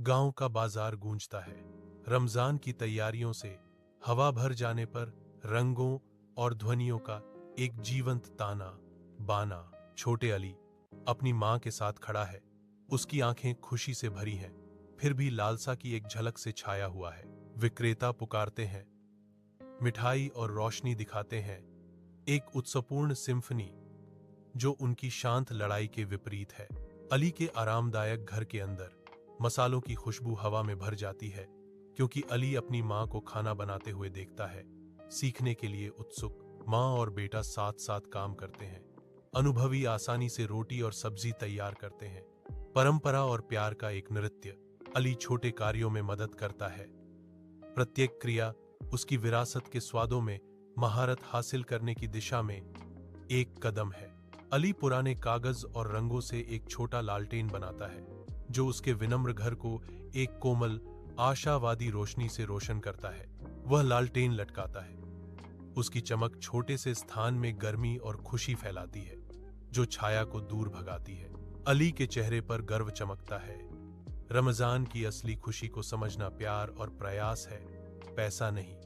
गांव का बाजार गूंजता है। रमजान की तैयारियों से हवा भर जाने पर रंगों और ध्वनियों का एक जीवंत ताना बाना। छोटे अली अपनी मां के साथ खड़ा है। उसकी आंखें खुशी से भरी हैं, फिर भी लालसा की एक झलक से छाया हुआ है। विक्रेता पुकारते हैं, मिठाई और रोशनी दिखाते हैं, एक उत्सवपूर्ण सिम्फनी जो उनकी शांत लड़ाई के विपरीत है। अली के आरामदायक घर के अंदर मसालों की खुशबू हवा में भर जाती है, क्योंकि अली अपनी मां को खाना बनाते हुए देखता है। सीखने के लिए उत्सुक मां और बेटा साथ साथ काम करते हैं। अनुभवी आसानी से रोटी और सब्जी तैयार करते हैं। परंपरा और प्यार का एक नृत्य। अली छोटे कार्यों में मदद करता है। प्रत्येक क्रिया उसकी विरासत के स्वादों में महारत हासिल करने की दिशा में एक कदम है। अली पुराने कागज और रंगों से एक छोटा लालटेन बनाता है, जो उसके विनम्र घर को एक कोमल आशावादी रोशनी से रोशन करता है। वह लालटेन लटकाता है। उसकी चमक छोटे से स्थान में गर्मी और खुशी फैलाती है, जो छाया को दूर भगाती है। अली के चेहरे पर गर्व चमकता है। रमजान की असली खुशी को समझना प्यार और प्रयास है, पैसा नहीं।